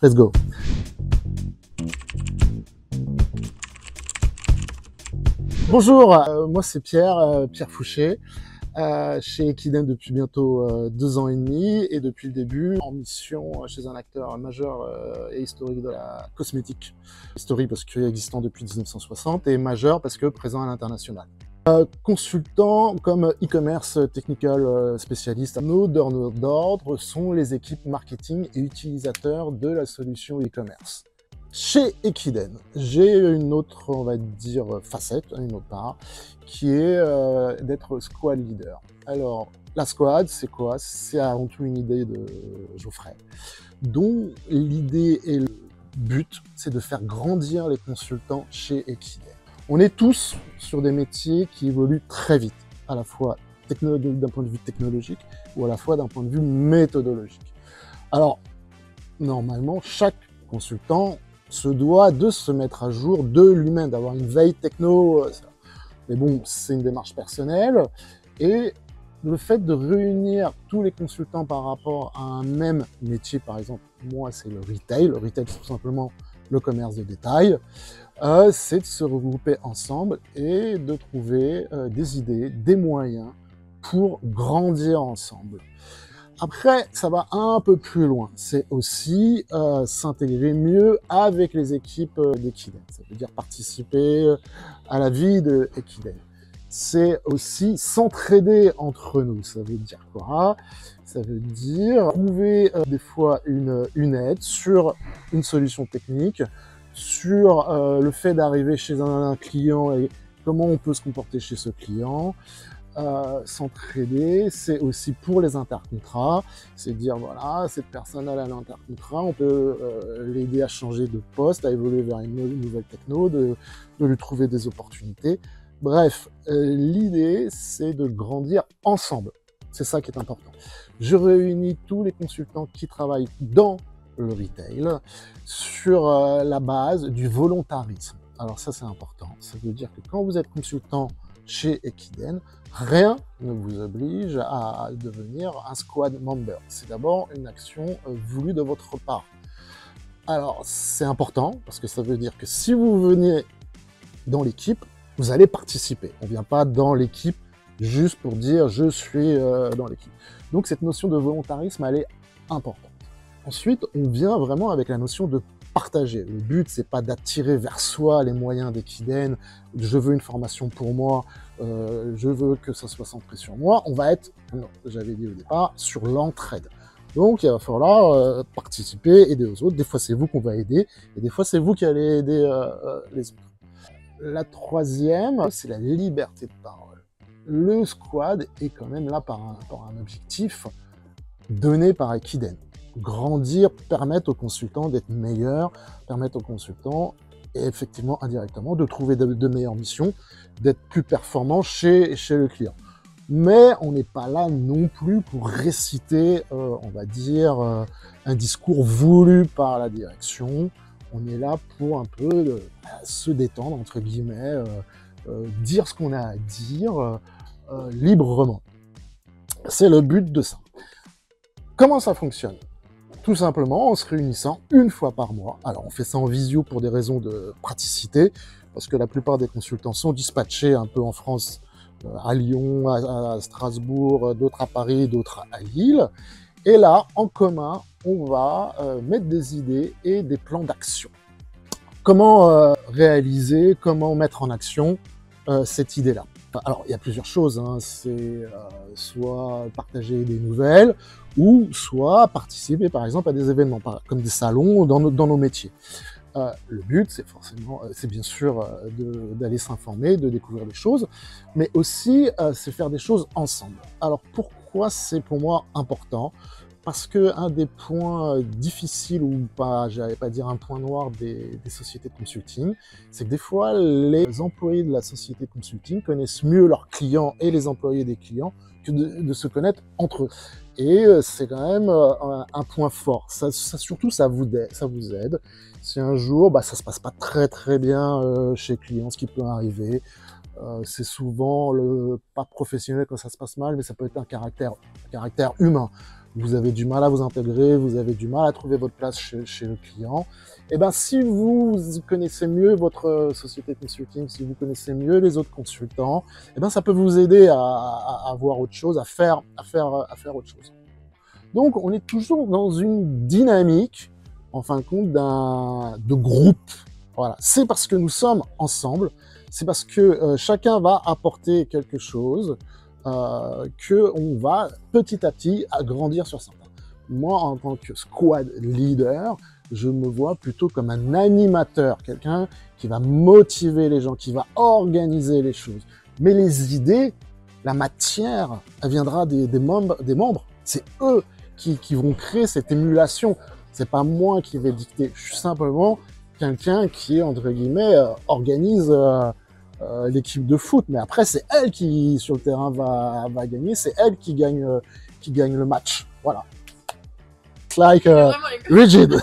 Let's go. Bonjour, moi c'est Pierre, Pierre Fouché, chez Equiden depuis bientôt 2 ans et demi et depuis le début en mission chez un acteur majeur et historique de la cosmétique. Historique parce qu'il est existant depuis 1960 et majeur parce que présent à l'international. Consultant comme e-commerce technical spécialiste, nos donneurs d'ordre sont les équipes marketing et utilisateurs de la solution e-commerce. Chez Equiden, j'ai une autre, on va dire, facette, une autre part, qui est d'être squad leader. Alors, la squad, c'est quoi? C'est avant tout une idée de Geoffrey, dont l'idée et le but, c'est de faire grandir les consultants chez Equiden. On est tous sur des métiers qui évoluent très vite, à la fois d'un point de vue technologique ou à la fois d'un point de vue méthodologique. Alors, normalement, chaque consultant se doit de se mettre à jour de lui-même, d'avoir une veille techno. Mais bon, c'est une démarche personnelle. Et le fait de réunir tous les consultants par rapport à un même métier, par exemple, moi, c'est le retail. Le retail, c'est tout simplement le commerce de détail. C'est de se regrouper ensemble et de trouver des idées, des moyens pour grandir ensemble. Après, ça va un peu plus loin. C'est aussi s'intégrer mieux avec les équipes d'Equiden. Ça veut dire participer à la vie de Equiden. C'est aussi s'entraider entre nous. Ça veut dire quoi? Ça veut dire trouver des fois une aide sur une solution technique, sur le fait d'arriver chez un client et comment on peut se comporter chez ce client. S'entraider, c'est aussi pour les intercontrats, c'est dire voilà, cette personne a un intercontrat, on peut l'aider à changer de poste, à évoluer vers une nouvelle techno, de lui trouver des opportunités. Bref, l'idée c'est de grandir ensemble, c'est ça qui est important. Je réunis tous les consultants qui travaillent dans le retail sur la base du volontarisme. Alors ça c'est important, ça veut dire que quand vous êtes consultant chez Equiden, rien ne vous oblige à devenir un squad member. C'est d'abord une action voulue de votre part. Alors, c'est important, parce que ça veut dire que si vous venez dans l'équipe, vous allez participer. On ne vient pas dans l'équipe juste pour dire « je suis dans l'équipe ». Donc, cette notion de volontarisme, elle est importante. Ensuite, on vient vraiment avec la notion de partager. Le but, c'est pas d'attirer vers soi les moyens d'Equiden. Je veux une formation pour moi, je veux que ça soit centré sur moi. On va être, j'avais dit au départ, sur l'entraide. Donc, il va falloir participer, aider aux autres. Des fois, c'est vous qu'on va aider, et des fois, c'est vous qui allez aider les autres. La troisième, c'est la liberté de parole. Le squad est quand même là par un objectif donné par Equiden. Grandir, permettre aux consultants d'être meilleurs, permettre aux consultants, et effectivement, indirectement, de trouver de meilleures missions, d'être plus performants chez le client. Mais on n'est pas là non plus pour réciter, on va dire, un discours voulu par la direction. On est là pour un peu se détendre, entre guillemets, dire ce qu'on a à dire librement. C'est le but de ça. Comment ça fonctionne ? Tout simplement en se réunissant une fois par mois. Alors on fait ça en visio pour des raisons de praticité, parce que la plupart des consultants sont dispatchés un peu en France, à Lyon, à Strasbourg, d'autres à Paris, d'autres à Lille. Et là, en commun, on va mettre des idées et des plans d'action. Comment réaliser, comment mettre en action cette idée-là? Alors, il y a plusieurs choses, hein. C'est soit partager des nouvelles, ou soit participer, par exemple, à des événements, comme des salons dans nos métiers. Le but, c'est bien sûr d'aller s'informer, de découvrir des choses, mais aussi, c'est faire des choses ensemble. Alors, pourquoi c'est pour moi important? Parce que un des points difficiles, ou pas, j'allais pas dire un point noir des sociétés de consulting, c'est que des fois, les employés de la société de consulting connaissent mieux leurs clients et les employés des clients que de se connaître entre eux. Et c'est quand même un point fort. Surtout, ça vous aide. Si un jour, ça se passe pas très bien chez le client, ce qui peut arriver, c'est souvent pas professionnel quand ça se passe mal, mais ça peut être un caractère humain. vous avez du mal à vous intégrer, vous avez du mal à trouver votre place chez le client, et ben si vous connaissez mieux votre société de consulting, si vous connaissez mieux les autres consultants, et ben ça peut vous aider à voir autre chose, à faire autre chose. Donc on est toujours dans une dynamique, en fin de compte, de groupe. Voilà, c'est parce que nous sommes ensemble, c'est parce que chacun va apporter quelque chose qu'on va petit à petit grandir sur certains. Moi, en tant que squad leader, je me vois plutôt comme un animateur, quelqu'un qui va motiver les gens, qui va organiser les choses. Mais les idées, la matière, elle viendra des membres. C'est eux qui vont créer cette émulation. C'est pas moi qui vais dicter. Je suis simplement quelqu'un qui, entre guillemets, organise l'équipe de foot. Mais après, c'est elle qui, sur le terrain, va gagner. C'est elle qui gagne le match. Voilà. It's like rigid.